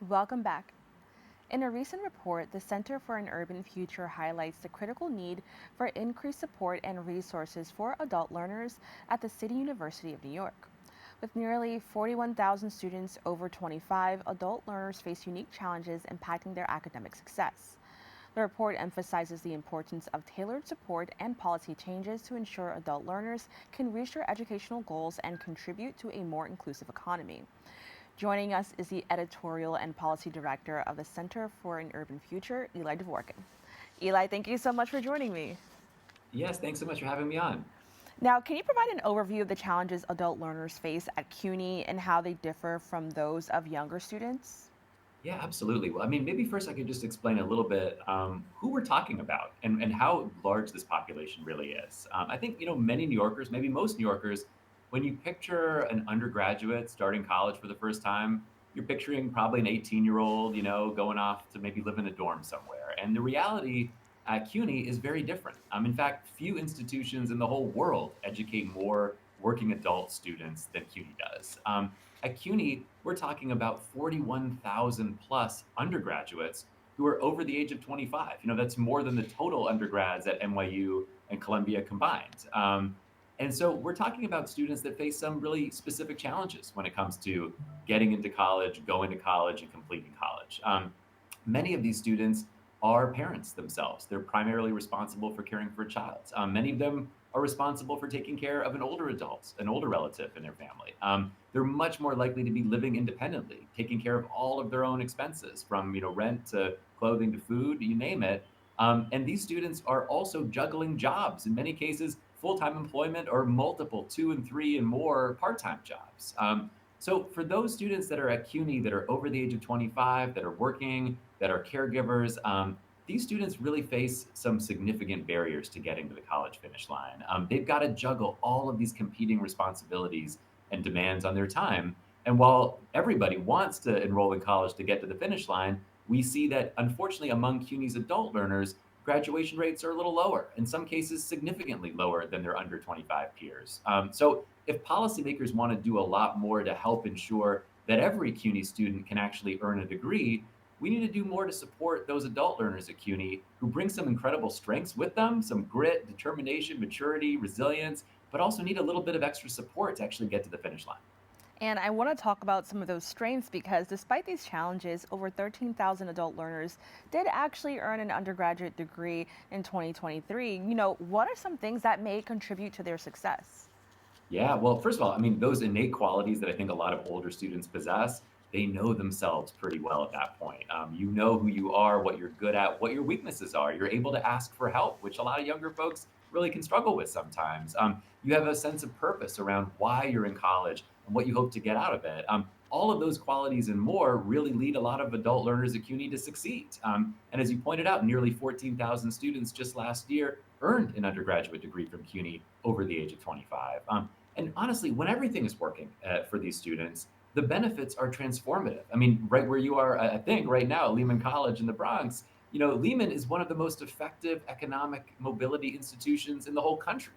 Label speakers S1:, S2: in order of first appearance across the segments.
S1: Welcome back. In a recent report, the Center for an Urban Future highlights the critical need for increased support and resources for adult learners at the City University of New York. With nearly 41,000 students over 25, adult learners face unique challenges impacting their academic success. The report emphasizes the importance of tailored support and policy changes to ensure adult learners can reach their educational goals and contribute to a more inclusive economy. Joining us is the Editorial and Policy Director of the Center for an Urban Future, Eli Dvorkin. Eli, thank you so much for joining me.
S2: Yes, thanks so much for having me on.
S1: Now, can you provide an overview of the challenges adult learners face at CUNY and how they differ from those of younger students?
S2: Yeah, absolutely. Well, I mean, maybe first I could just explain a little bit who we're talking about and how large this population really is. I think, many New Yorkers, maybe most New Yorkers, when you picture an undergraduate starting college for the first time, you're picturing probably an 18-year-old, going off to maybe live in a dorm somewhere. And the reality at CUNY is very different. In fact, few institutions in the whole world educate more working adult students than CUNY does. At CUNY, we're talking about 41,000 plus undergraduates who are over the age of 25. That's more than the total undergrads at NYU and Columbia combined. And so we're talking about students that face some really specific challenges when it comes to getting into college, going to college, and completing college. Many of these students are parents themselves. They're primarily responsible for caring for a child. Many of them are responsible for taking care of an older adult, an older relative in their family. They're much more likely to be living independently, taking care of all of their own expenses, from rent to clothing to food, you name it. And these students are also juggling jobs, in many cases, full-time employment or multiple 2 and 3 and more part-time jobs. So for those students that are at CUNY that are over the age of 25, that are working, that are caregivers, these students really face some significant barriers to getting to the college finish line. They've got to juggle all of these competing responsibilities and demands on their time. And while everybody wants to enroll in college to get to the finish line, we see that unfortunately among CUNY's adult learners, graduation rates are a little lower, in some cases significantly lower than their under 25 peers. So if policymakers want to do a lot more to help ensure that every CUNY student can actually earn a degree, we need to do more to support those adult learners at CUNY who bring some incredible strengths with them, some grit, determination, maturity, resilience, but also need a little bit of extra support to actually get to the finish line.
S1: And I want to talk about some of those strengths because despite these challenges, over 13,000 adult learners did actually earn an undergraduate degree in 2023. What are some things that may contribute to their success?
S2: Yeah, well, first of all, I mean, those innate qualities that I think a lot of older students possess, they know themselves pretty well at that point. You know who you are, what you're good at, what your weaknesses are. You're able to ask for help, which a lot of younger folks really can struggle with sometimes. You have a sense of purpose around why you're in college and what you hope to get out of it. All of those qualities and more really lead a lot of adult learners at CUNY to succeed. And as you pointed out, nearly 14,000 students just last year earned an undergraduate degree from CUNY over the age of 25. And honestly, when everything is working for these students, the benefits are transformative. I mean, right where you are, I think, right now, Lehman College in the Bronx, Lehman is one of the most effective economic mobility institutions in the whole country.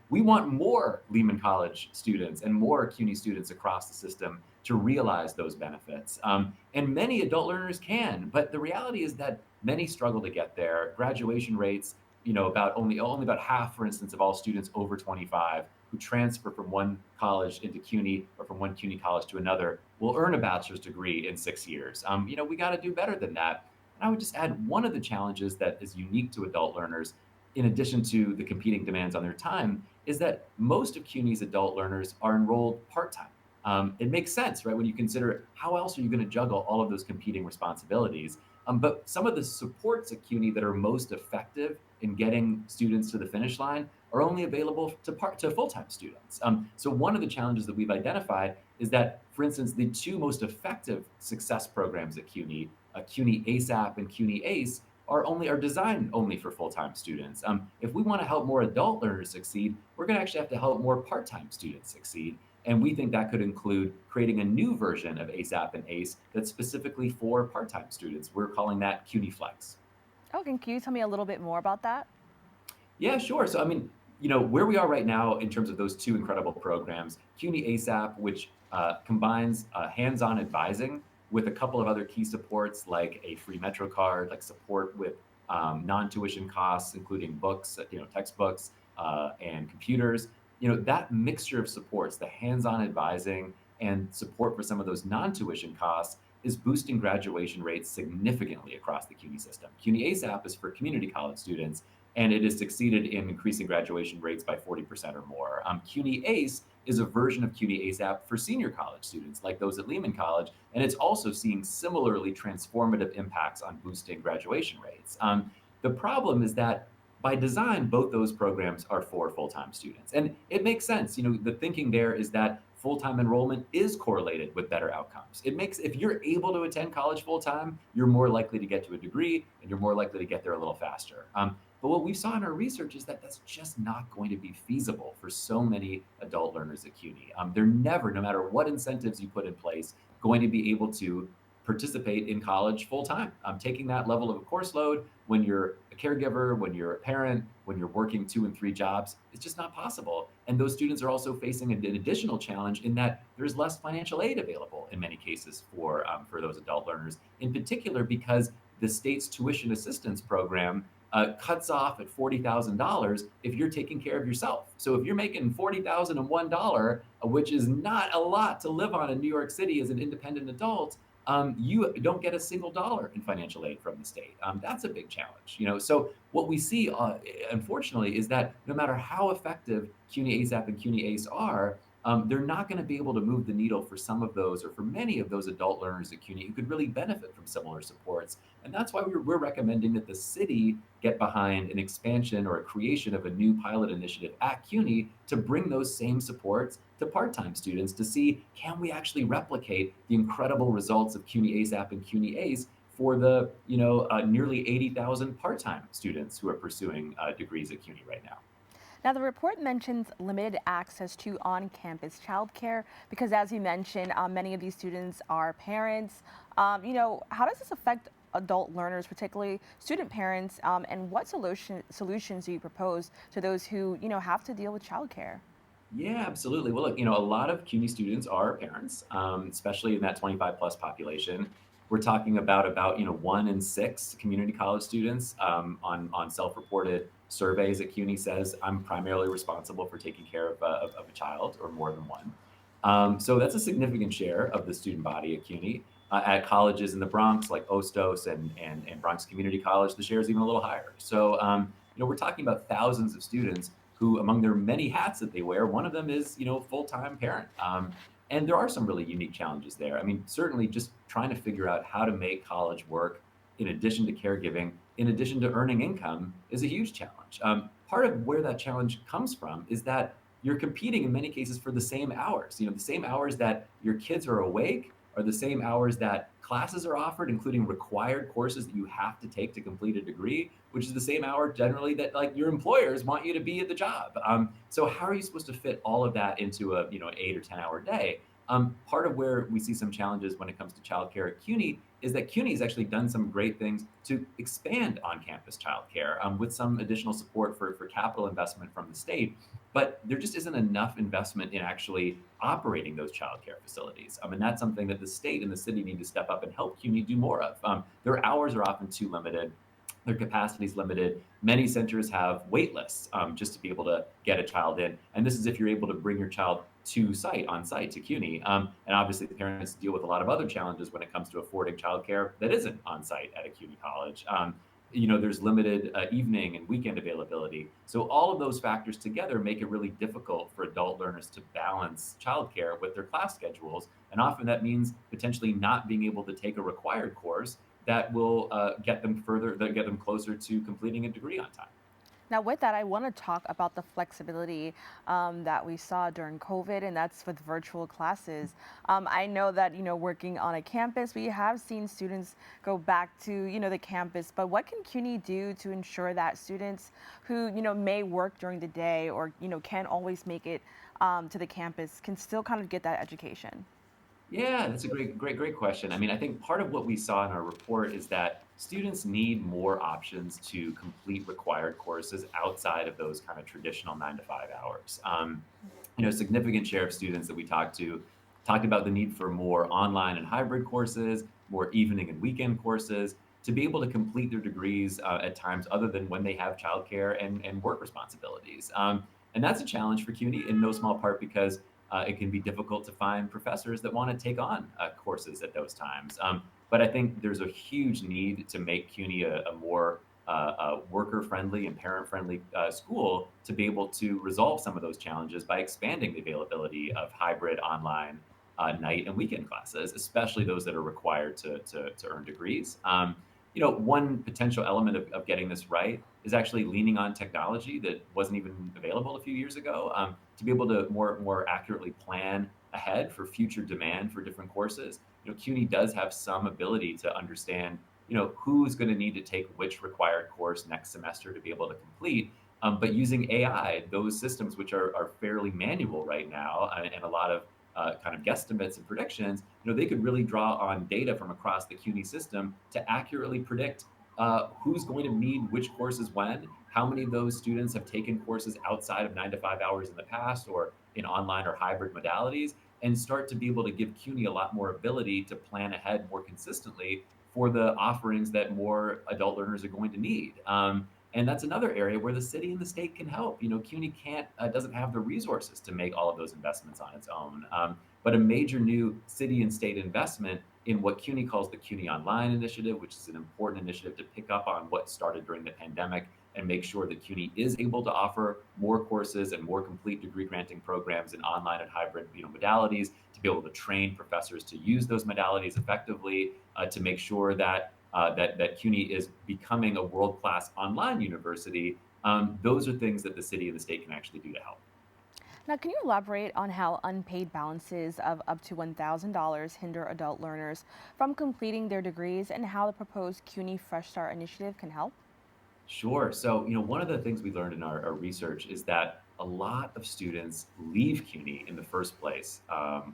S2: We want more Lehman College students and more CUNY students across the system to realize those benefits. And many adult learners can, but the reality is that many struggle to get there. Graduation rates, about only about half, for instance, of all students over 25 who transfer from one college into CUNY or from one CUNY college to another will earn a bachelor's degree in 6 years. We got to do better than that. And I would just add one of the challenges that is unique to adult learners, in addition to the competing demands on their time, is that most of CUNY's adult learners are enrolled part-time. It makes sense, right, when you consider how else are you going to juggle all of those competing responsibilities. But some of the supports at CUNY that are most effective in getting students to the finish line are only available to full-time students. So one of the challenges that we've identified is that, for instance, the two most effective success programs at CUNY, CUNY ASAP and CUNY ACE, are designed only for full-time students. If we want to help more adult learners succeed, we're going to actually have to help more part-time students succeed. And we think that could include creating a new version of ASAP and ACE that's specifically for part-time students. We're calling that CUNY Flex.
S1: Oh, can you tell me a little bit more about that?
S2: Yeah, sure. So, I mean, where we are right now in terms of those two incredible programs, CUNY ASAP, which combines hands-on advising with a couple of other key supports like a free Metro card, like support with non-tuition costs, including books, textbooks, and computers. That mixture of supports, the hands-on advising and support for some of those non-tuition costs, is boosting graduation rates significantly across the CUNY system. CUNY ASAP is for community college students, and it has succeeded in increasing graduation rates by 40% or more. CUNY ACE is a version of CUNY ASAP for senior college students, like those at Lehman College, and it's also seeing similarly transformative impacts on boosting graduation rates. The problem is that by design, both those programs are for full-time students. And it makes sense. The thinking there is that full-time enrollment is correlated with better outcomes. If you're able to attend college full-time, you're more likely to get to a degree and you're more likely to get there a little faster. But what we saw in our research is that that's just not going to be feasible for so many adult learners at CUNY. They're never, no matter what incentives you put in place, going to be able to participate in college full time. Taking that level of a course load when you're a caregiver, when you're a parent, when you're working 2 and 3 jobs, it's just not possible. And those students are also facing an additional challenge in that there's less financial aid available in many cases for those adult learners, in particular because the state's tuition assistance program cuts off at $40,000 if you're taking care of yourself. So if you're making $40,001, which is not a lot to live on in New York City as an independent adult, you don't get a single dollar in financial aid from the state. That's a big challenge. So what we see, unfortunately, is that no matter how effective CUNY ASAP and CUNY ACE are, they're not going to be able to move the needle for some of those, or for many of those adult learners at CUNY who could really benefit from similar supports. And that's why we're recommending that the city get behind an expansion or a creation of a new pilot initiative at CUNY to bring those same supports to part-time students to see, can we actually replicate the incredible results of CUNY ASAP and CUNY ACE for the nearly 80,000 part-time students who are pursuing degrees at CUNY right now.
S1: Now, the report mentions limited access to on-campus childcare because, as you mentioned, many of these students are parents. How does this affect adult learners, particularly student parents, and what solutions do you propose to those who, have to deal with childcare?
S2: Yeah, absolutely. Well, look, a lot of CUNY students are parents, especially in that 25 plus population. We're talking about 1 in 6 community college students on self-reported surveys at CUNY says I'm primarily responsible for taking care of a child or more than one. So that's a significant share of the student body at CUNY. At colleges in the Bronx, like Ostos and Bronx Community College, the share is even a little higher. So, we're talking about thousands of students who, among their many hats that they wear, one of them is, full-time parent. And there are some really unique challenges there. I mean, certainly just trying to figure out how to make college work in addition to caregiving, in addition to earning income, is a huge challenge. Part of where that challenge comes from is that you're competing in many cases for the same hours. The same hours that your kids are awake are the same hours that classes are offered, including required courses that you have to take to complete a degree, which is the same hour generally that like your employers want you to be at the job. So how are you supposed to fit all of that into a an 8 or 10 hour day? Part of where we see some challenges when it comes to childcare at CUNY is that CUNY has actually done some great things to expand on-campus childcare with some additional support for capital investment from the state. But there just isn't enough investment in actually operating those childcare facilities. And that's something that the state and the city need to step up and help CUNY do more of. Their hours are often too limited. Their capacity is limited. Many centers have wait lists just to be able to get a child in. And this is if you're able to bring your child on site to CUNY. And obviously, the parents deal with a lot of other challenges when it comes to affording childcare that isn't on site at a CUNY college. There's limited evening and weekend availability. So all of those factors together make it really difficult for adult learners to balance childcare with their class schedules. And often that means potentially not being able to take a required course that will get them closer to completing a degree on time.
S1: Now, with that, I want to talk about the flexibility that we saw during COVID, and that's with virtual classes. I know that, working on a campus, we have seen students go back to, the campus, but what can CUNY do to ensure that students who, may work during the day or, can't always make it to the campus can still kind of get that education?
S2: Yeah, that's a great question. I mean, I think part of what we saw in our report is that students need more options to complete required courses outside of those kind of traditional 9 to 5 hours. A significant share of students that we talked to talked about the need for more online and hybrid courses, more evening and weekend courses to be able to complete their degrees at times other than when they have childcare and work responsibilities. And that's a challenge for CUNY in no small part because it can be difficult to find professors that want to take on courses at those times. But I think there's a huge need to make CUNY a more worker-friendly and parent-friendly school to be able to resolve some of those challenges by expanding the availability of hybrid online night and weekend classes, especially those that are required to earn degrees. One potential element of getting this right is actually leaning on technology that wasn't even available a few years ago to be able to more accurately plan ahead for future demand for different courses. CUNY does have some ability to understand who's going to need to take which required course next semester to be able to complete. But using AI, those systems, which are fairly manual right now, and a lot of kind of guesstimates and predictions, they could really draw on data from across the CUNY system to accurately predict who's going to need which courses when, how many of those students have taken courses outside of 9 to 5 hours in the past or in online or hybrid modalities, and start to be able to give CUNY a lot more ability to plan ahead more consistently for the offerings that more adult learners are going to need. And that's another area where the city and the state can help. CUNY doesn't have the resources to make all of those investments on its own. But a major new city and state investment in what CUNY calls the CUNY Online Initiative, which is an important initiative to pick up on what started during the pandemic and make sure that CUNY is able to offer more courses and more complete degree granting programs in online and hybrid modalities to be able to train professors to use those modalities effectively, to make sure that CUNY is becoming a world-class online university. Those are things that the city and the state can actually do to help.
S1: Now, can you elaborate on how unpaid balances of up to $1,000 hinder adult learners from completing their degrees and how the proposed CUNY Fresh Start initiative can help?
S2: Sure. So, one of the things we learned in our research is that a lot of students leave CUNY in the first place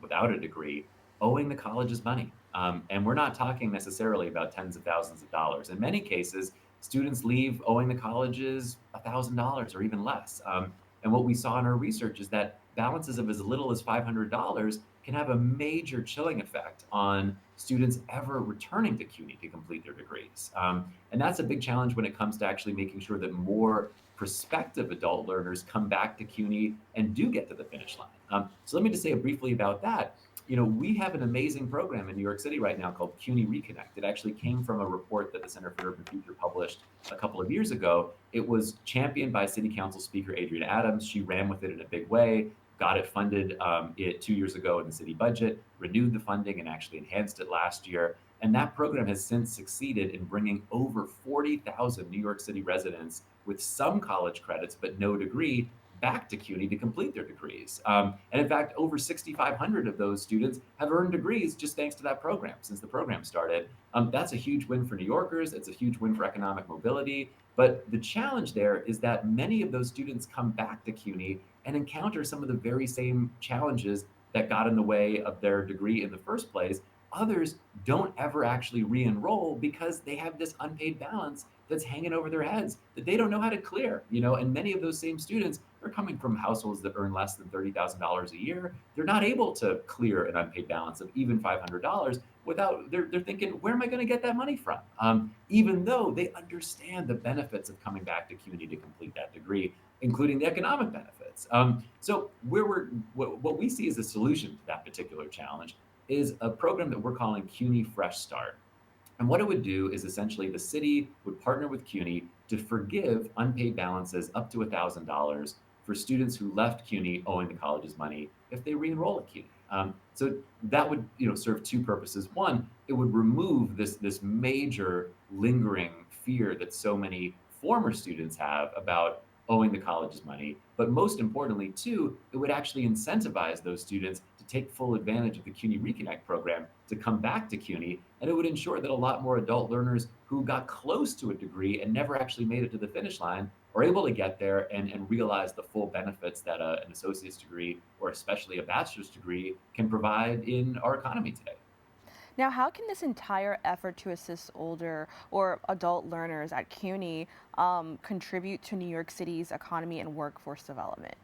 S2: without a degree, owing the college's money. And we're not talking necessarily about tens of thousands of dollars. In many cases, students leave owing the colleges $1,000 or even less. And what we saw in our research is that balances of as little as $500 can have a major chilling effect on students ever returning to CUNY to complete their degrees. And that's a big challenge when it comes to actually making sure that more prospective adult learners come back to CUNY and do get to the finish line. So let me just say briefly about that. We have an amazing program in New York City right now called CUNY Reconnect. It actually came from a report that the Center for Urban Future published a couple of years ago. It was championed by City Council Speaker Adrienne Adams. She ran with it in a big way, got it funded 2 years ago in the city budget, renewed the funding, and actually enhanced it last year. And that program has since succeeded in bringing over 40,000 New York City residents with some college credits but no degree back to CUNY to complete their degrees. And in fact, over 6,500 of those students have earned degrees just thanks to that program since the program started. That's a huge win for New Yorkers. It's a huge win for economic mobility. But the challenge there is that many of those students come back to CUNY and encounter some of the very same challenges that got in the way of their degree in the first place. Others don't ever actually re-enroll because they have this unpaid balance that's hanging over their heads that they don't know how to clear. And many of those same students are coming from households that earn less than $30,000 a year. They're not able to clear an unpaid balance of even $500 without, they're thinking, where am I going to get that money from? Even though they understand the benefits of coming back to CUNY to complete that degree, including the economic benefits. So what we see as a solution to that particular challenge is a program that we're calling CUNY Fresh Start. And what it would do is essentially the city would partner with CUNY to forgive unpaid balances up to $1,000 for students who left CUNY owing the college's money if they re-enroll at CUNY. So that would serve two purposes. One, it would remove this major lingering fear that so many former students have about owing the college's money. But most importantly, too, it would actually incentivize those students to take full advantage of the CUNY Reconnect program to come back to CUNY. And it would ensure that a lot more adult learners who got close to a degree and never actually made it to the finish line are able to get there and realize the full benefits that an associate's degree or especially a bachelor's degree can provide in our economy today.
S1: Now, how can this entire effort to assist older or adult learners at CUNY contribute to New York City's economy and workforce development?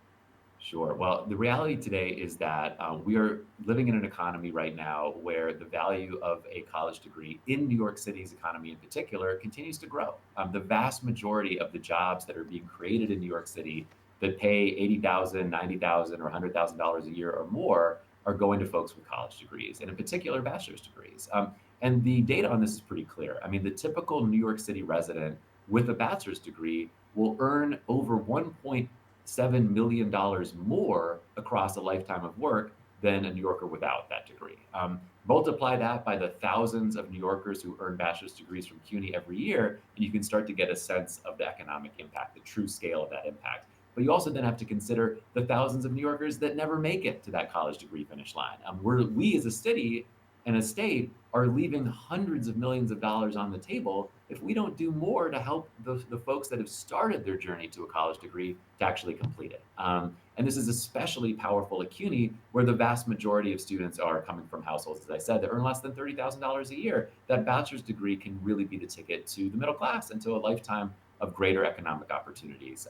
S2: Sure. Well, the reality today is that we are living in an economy right now where the value of a college degree in New York City's economy in particular continues to grow. The vast majority of the jobs that are being created in New York City that pay 80,000, 90,000, or $100,000 a year or more are going to folks with college degrees, and in particular, bachelor's degrees. And the data on this is pretty clear. I mean, the typical New York City resident with a bachelor's degree will earn over 1.7 million more across a lifetime of work than a New Yorker without that degree. Multiply that by the thousands of New Yorkers who earn bachelor's degrees from CUNY every year, and you can start to get a sense of the economic impact, the true scale of that impact. But you also then have to consider the thousands of New Yorkers that never make it to that college degree finish line. We as a city and a state are leaving hundreds of millions of dollars on the table if we don't do more to help the folks that have started their journey to a college degree to actually complete it. And this is especially powerful at CUNY, where the vast majority of students are coming from households, as I said, that earn less than $30,000 a year. That bachelor's degree can really be the ticket to the middle class and to a lifetime of greater economic opportunities.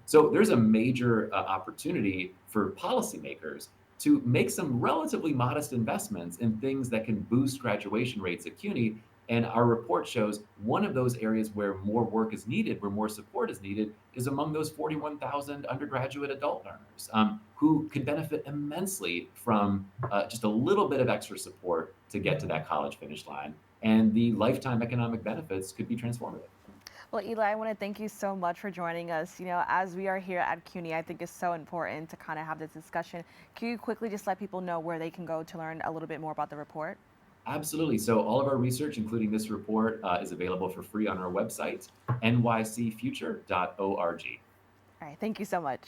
S2: So there's a major opportunity for policymakers to make some relatively modest investments in things that can boost graduation rates at CUNY. And our report shows one of those areas where more work is needed, where more support is needed, is among those 41,000 undergraduate adult learners who could benefit immensely from just a little bit of extra support to get to that college finish line. And the lifetime economic benefits could be transformative.
S1: Well, Eli, I want to thank you so much for joining us. As we are here at CUNY, I think it's so important to kind of have this discussion. Can you quickly just let people know where they can go to learn a little bit more about the report?
S2: Absolutely. So all of our research, including this report, is available for free on our website, nycfuture.org.
S1: All right, thank you so much.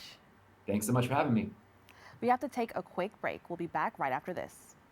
S2: Thanks so much for having me.
S1: We have to take a quick break. We'll be back right after this.